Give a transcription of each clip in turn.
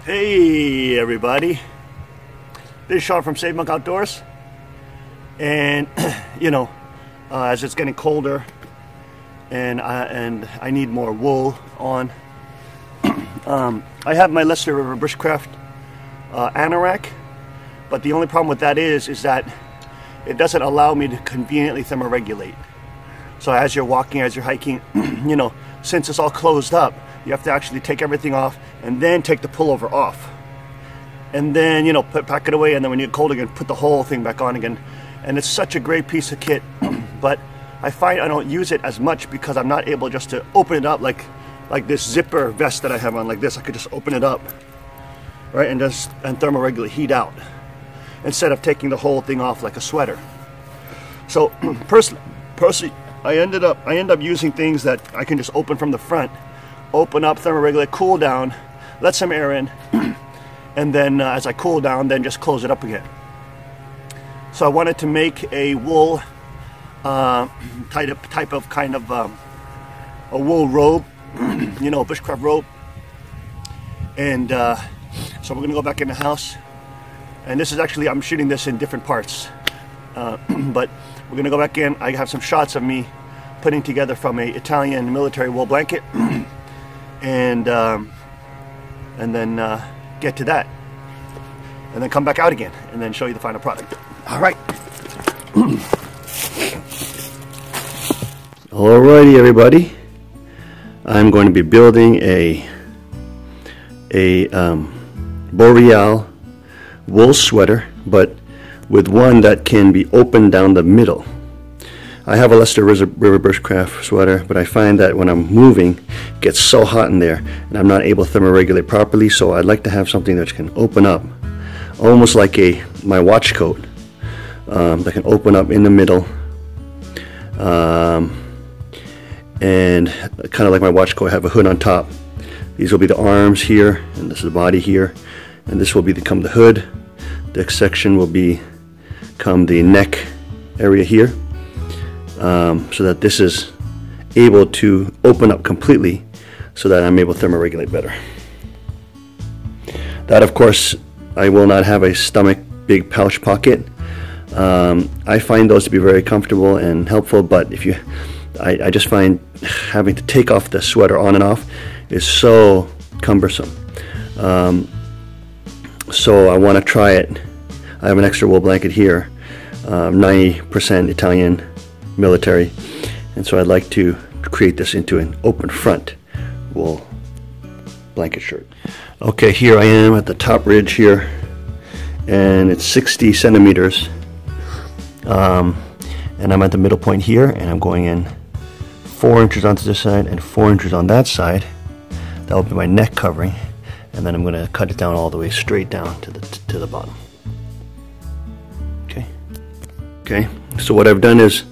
Hey everybody, this is Sean from Save Monk Outdoors, and as it's getting colder and I need more wool on, I have my Leicester River Bushcraft anorak, but the only problem with that is that it doesn't allow me to conveniently thermoregulate. So as you're walking, as you're hiking, since it's all closed up, you have to actually take everything off and then take the pullover off. And then, pack it away, and then when you get cold again, put the whole thing back on again. And it's such a great piece of kit, but I find I don't use it as much because I'm not able just to open it up like this zipper vest that I have on like this. I could just open it up, right, and thermoregulate, heat out, instead of taking the whole thing off like a sweater. So personally, I end up using things that I can just open from the front, open up, thermoregulate, cool down, let some air in, and then as I cool down, then just close it up again. So I wanted to make a wool type of a wool robe, bushcraft robe. And so we're gonna go back in the house, and this is actually, I'm shooting this in different parts, but we're gonna go back in. I have some shots of me putting together from a Italian military wool blanket, and then get to that, and then come back out again, and then show you the final product. All right. Alrighty, everybody. I'm going to be building a Boreal wool sweater, but with one that can be opened down the middle. I have a Leicester River Bushcraft sweater, but I find that when I'm moving, it gets so hot in there, and I'm not able to thermoregulate properly. So I'd like to have something that can open up, almost like my watch coat, that can open up in the middle, and kind of like my watch coat, I have a hood on top. These will be the arms here, and this is the body here, and this will become the hood. The section will become the neck area here, so that this is able to open up completely, so that I'm able to thermoregulate better. That, of course, I will not have a stomach big pouch pocket. I find those to be very comfortable and helpful, but I just find having to take off the sweater on and off is so cumbersome. So I want to try it. I have an extra wool blanket here, 90% Italian military, and so I'd like to create this into an open front wool blanket shirt. Okay, here I am at the top ridge here, and it's 60 centimeters, and I'm at the middle point here, and I'm going in 4 inches onto this side and 4 inches on that side. That will be my neck covering, and then I'm going to cut it down all the way straight down to the bottom. Okay, so what I've done is,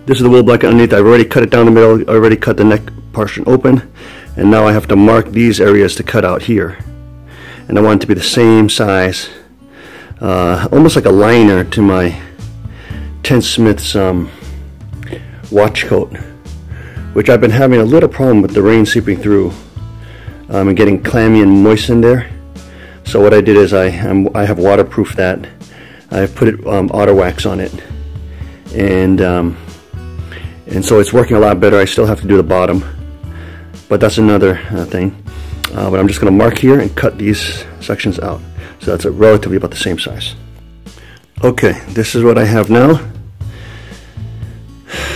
this is the wool blanket underneath. I've already cut it down the middle, I already cut the neck portion open, and now I have to mark these areas to cut out here. And I want it to be the same size, almost like a liner to my Ten Smith's watch coat, which I've been having a little problem with the rain seeping through and getting clammy and moist in there. So what I did is I have waterproofed that. I put it auto wax on it, and so it's working a lot better. I still have to do the bottom, but that's another thing. But I'm just going to mark here and cut these sections out, so that's relatively about the same size. Okay, this is what I have now.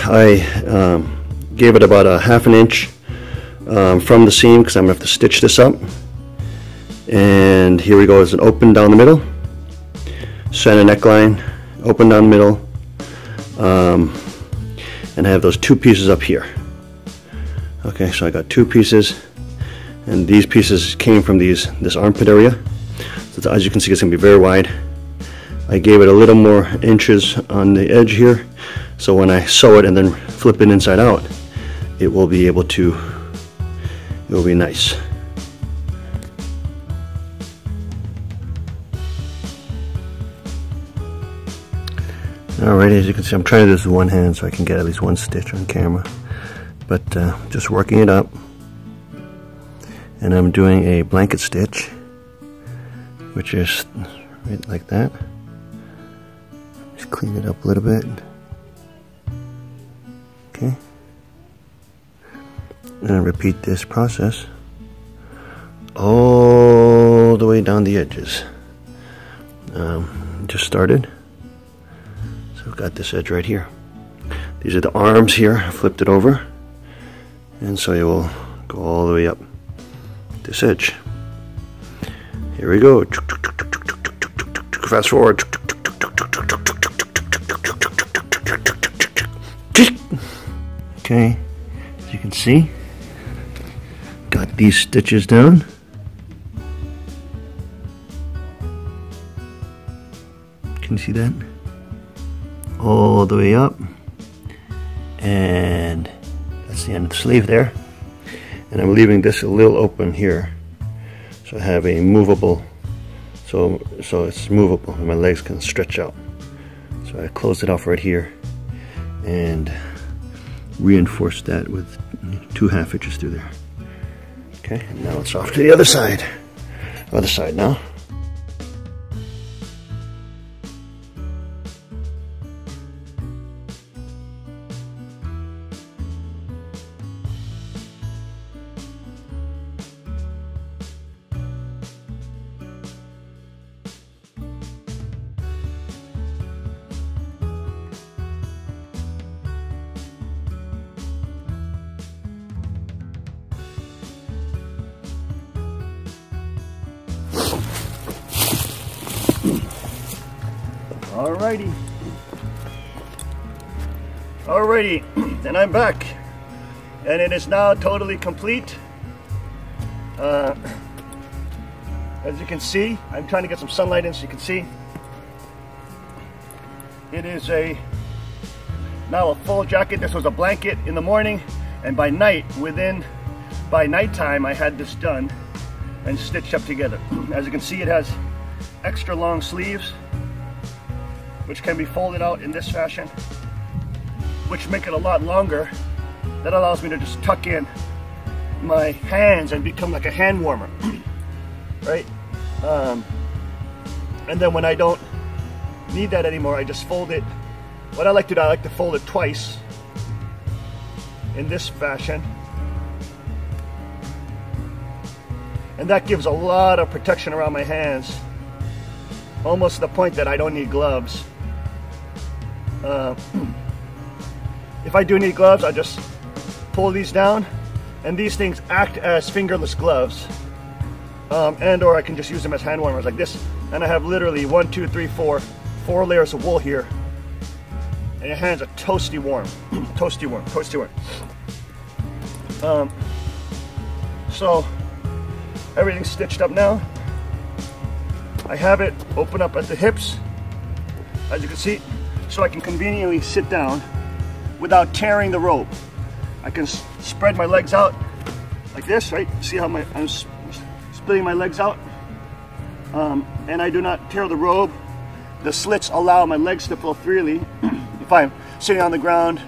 I gave it about a ½ inch from the seam, because I'm going to have to stitch this up. And here we go, is an open down the middle, center neckline, open down the middle, and I have those 2 pieces up here. Okay, so I got 2 pieces, and these pieces came from this armpit area. So as you can see, it's going to be very wide. I gave it a little more inches on the edge here, so when I sew it and then flip it inside out, it will be nice. Alright, as you can see, I'm trying to do this with one hand so I can get at least one stitch on camera, but just working it up. And I'm doing a blanket stitch which is right like that. Just clean it up a little bit. Okay. And repeat this process all the way down the edges. Just started. So I've got this edge right here. These are the arms here. I flipped it over. And so it will go all the way up this edge. Here we go. Fast forward. Okay, as you can see, got these stitches down. Can you see that? All the way up. And that's the end of the sleeve there. And I'm leaving this a little open here. So I have a movable, so it's movable and my legs can stretch out. So I closed it off right here and reinforced that with 2 1/2 inches through there. Okay, and now it's off to the other side. Other side now. Alrighty, and I'm back, and it is now totally complete. As you can see, I'm trying to get some sunlight in so you can see. It is now a full jacket. This was a blanket in the morning, and by nighttime I had this done and stitched up together. As you can see, it has extra long sleeves, which can be folded out in this fashion, which make it a lot longer. That allows me to just tuck in my hands and become like a hand warmer, right? And then when I don't need that anymore, I just fold it. What I like to do, I like to fold it twice in this fashion. And that gives a lot of protection around my hands, almost to the point that I don't need gloves. If I do need gloves, I just pull these down, and these things act as fingerless gloves, and or I can just use them as hand warmers like this. And I have literally 1, 2, 3, 4 layers of wool here, and your hands are toasty warm, toasty warm, toasty warm. So everything's stitched up now. I have it open up at the hips, as you can see, so I can conveniently sit down without tearing the robe. I can spread my legs out like this, right? See how I'm splitting my legs out? And I do not tear the robe. The slits allow my legs to flow freely. If I'm sitting on the ground,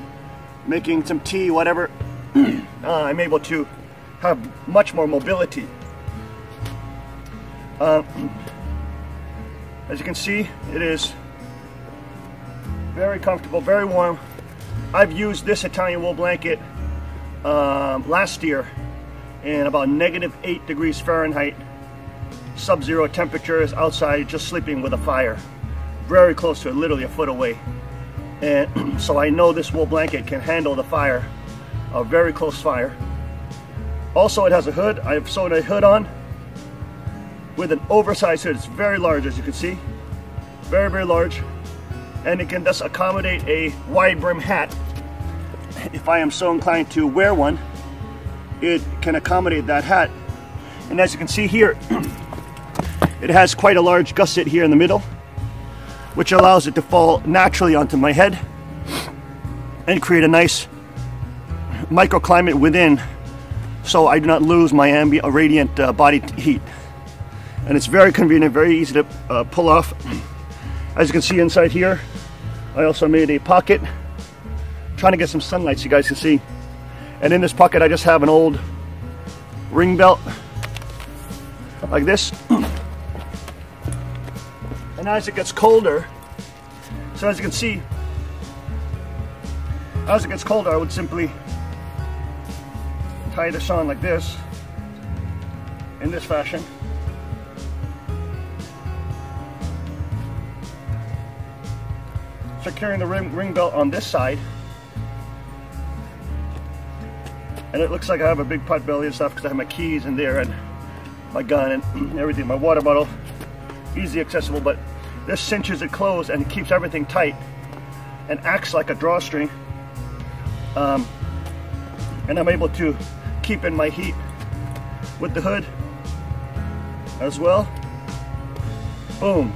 making some tea, whatever, I'm able to have much more mobility. As you can see, it is very comfortable, very warm. I've used this Italian wool blanket last year in about -8 degrees Fahrenheit, sub-zero temperatures outside, just sleeping with a fire. Very close to it, literally a foot away. And so I know this wool blanket can handle the fire, a very close fire. Also, it has a hood. I've sewn a hood on with an oversized hood. It's very large, as you can see. Very, very large. And it can thus accommodate a wide brim hat. If I am so inclined to wear one, it can accommodate that hat. And as you can see here, it has quite a large gusset here in the middle, which allows it to fall naturally onto my head and create a nice microclimate within, so I do not lose my radiant body heat. And it's very convenient, very easy to pull off. As you can see inside here, I also made a pocket, trying to get some sunlight so you guys can see. And in this pocket, I just have an old ring belt like this. And as it gets colder, so as you can see, as it gets colder, I would simply tie this on like this, in this fashion. Securing the ring belt on this side. And it looks like I have a big pot belly and stuff because I have my keys in there and my gun and everything, my water bottle, easy accessible, but this cinches it closed and it keeps everything tight and acts like a drawstring. And I'm able to keep in my heat with the hood as well. Boom.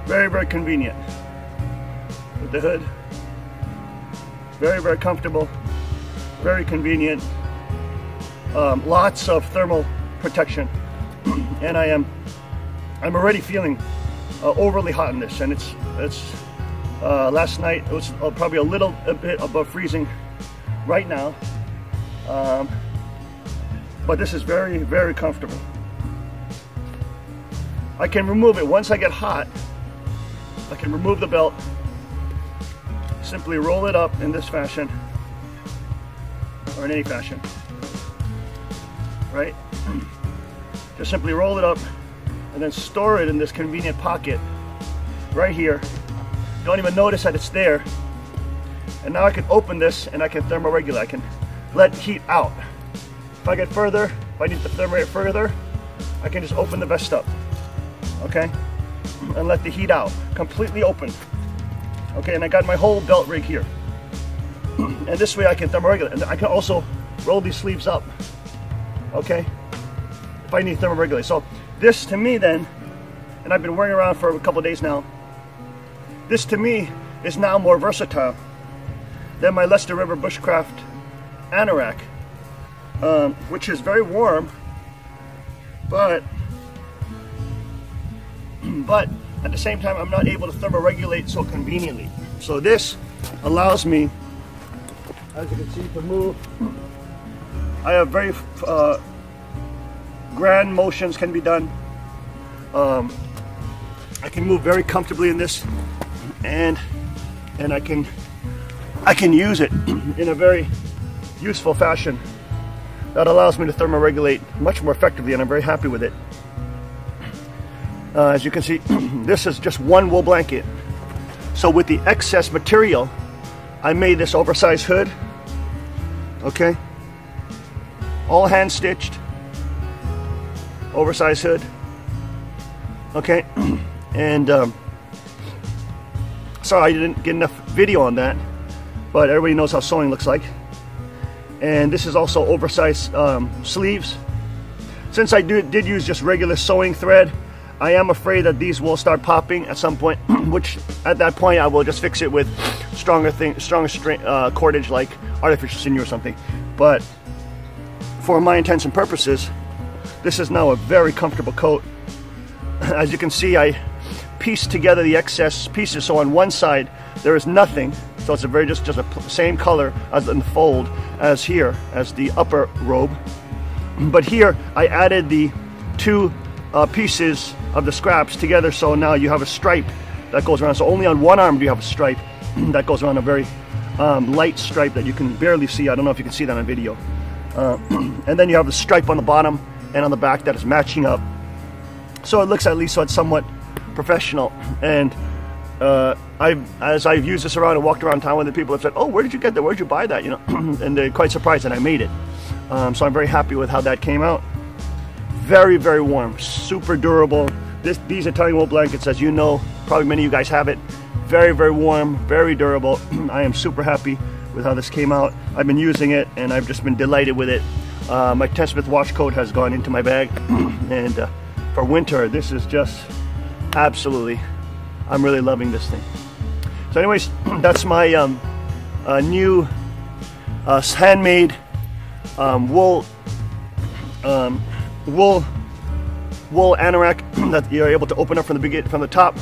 Very, very convenient with the hood. Very, very comfortable. Very convenient. Lots of thermal protection. And I'm already feeling overly hot in this, and it's last night it was probably a bit above freezing right now, but this is very, very comfortable. I can remove it once I get hot. I can remove the belt, simply roll it up in this fashion or in any fashion, right? Just simply roll it up and then store it in this convenient pocket right here. Don't even notice that it's there. And now I can open this and I can thermoregulate. I can let heat out. If I get further, if I need to thermoregulate further, I can just open the vest up, okay? And let the heat out, completely open. Okay, and I got my whole belt rig here. And this way I can thermoregulate. And I can also roll these sleeves up, okay? If I need thermoregulate. So this to me then, and I've been wearing around for a couple of days now, this to me is now more versatile than my Leicester River Bushcraft anorak, which is very warm, but at the same time I'm not able to thermoregulate so conveniently. So this allows me, as you can see, to move. I have very grand motions can be done. I can move very comfortably in this, and I can use it in a very useful fashion that allows me to thermoregulate much more effectively, and I'm very happy with it. As you can see, this is just one wool blanket. So with the excess material, I made this oversized hood, okay? All hand stitched, oversized hood, okay? And sorry I didn't get enough video on that, but everybody knows how sewing looks like. And this is also oversized sleeves. Since I did use just regular sewing thread, I am afraid that these will start popping at some point, which at that point I will just fix it with stronger cordage like artificial sinew or something. But for my intents and purposes, this is now a very comfortable coat. As you can see, I pieced together the excess pieces, so on one side there is nothing, so it's a very just a same color as in the fold as here, as the upper robe. But here I added the two pieces of the scraps together, so now you have a stripe that goes around. So only on one arm do you have a stripe that goes around, a very light stripe that you can barely see. I don't know if you can see that on video. And then you have the stripe on the bottom and on the back that is matching up. So it looks at least so it's somewhat professional. And as I've used this around and walked around town with the people have said, "Oh, where did you get that? Where did you buy that?" You know, and they're quite surprised that I made it. So I'm very happy with how that came out. Very, very warm, super durable. These Italian wool blankets, as you know, probably many of you guys have it. Very, very warm, very durable. I am super happy with how this came out. I've been using it and I've just been delighted with it. My 10 Smith wash coat has gone into my bag, and for winter, this is just absolutely, I'm really loving this thing. So anyways, that's my new handmade wool anorak that you're able to open up from the top.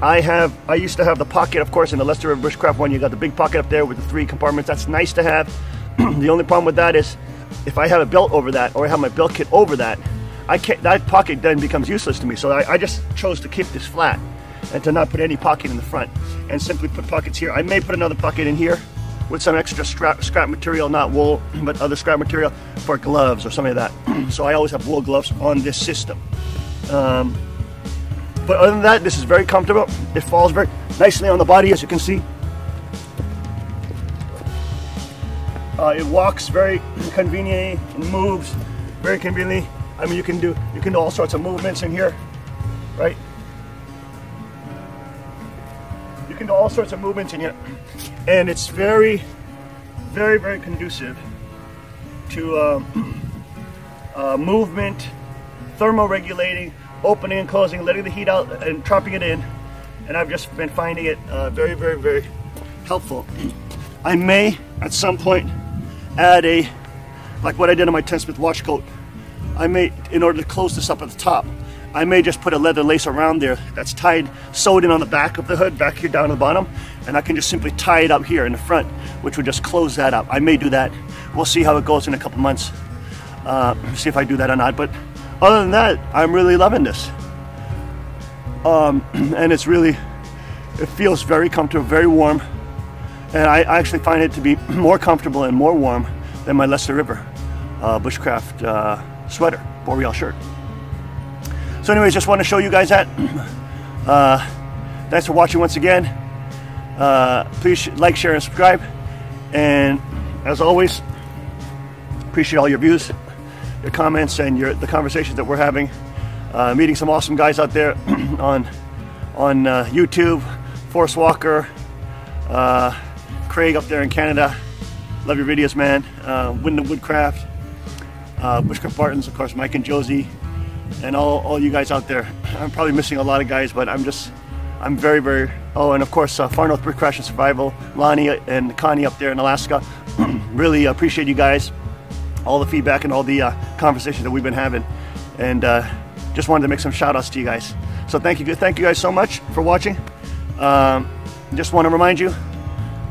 I used to have the pocket, of course, in the Leicester River Bushcraft one. You got the big pocket up there with the 3 compartments. That's nice to have. The only problem with that is if I have a belt over that, or I have my belt kit over that, that pocket then becomes useless to me. So I just chose to keep this flat and to not put any pocket in the front and simply put pockets here. I may put another pocket in here with some extra scrap material, not wool, but other scrap material for gloves or something like that. So I always have wool gloves on this system. But other than that, this is very comfortable. It falls very nicely on the body, as you can see. It walks very conveniently and moves very conveniently. I mean, you can do all sorts of movements in here, right? You can do all sorts of movements in here, and it's very, very, very conducive to movement, thermoregulating, opening and closing, letting the heat out and trapping it in. And I've just been finding it very, very, very helpful. I may at some point add like what I did on my 10-Smith watch coat. I may, in order to close this up at the top, I may just put a leather lace around there that's sewed in on the back of the hood, back here down to the bottom, and I can just simply tie it up here in the front, which would just close that up. I may do that. We'll see how it goes in a couple months. See if I do that or not. But other than that, I'm really loving this. And it feels very comfortable, very warm. And I actually find it to be more comfortable and more warm than my Leicester River bushcraft sweater, Boreal shirt. So anyways, just want to show you guys that. Thanks for watching once again. Please like, share, and subscribe. And as always, appreciate all your views, your comments, and the conversations that we're having. Meeting some awesome guys out there on YouTube. Forrest Walker, Craig up there in Canada. Love your videos, man. Wyndham Woodcraft, Bushcraft Bartons, of course, Mike and Josie, and all you guys out there. I'm probably missing a lot of guys, but I'm very, very, oh, and of course, Far North Brick Crash and Survival, Lonnie and Connie up there in Alaska. Really appreciate you guys, all the feedback and all the conversations that we've been having, and just wanted to make some shout outs to you guys. So thank you guys so much for watching. Just want to remind you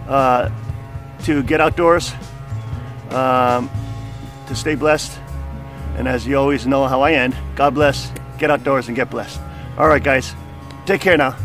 to get outdoors, to stay blessed, and as you always know how I end, God bless, get outdoors, and get blessed. All right, guys, take care now.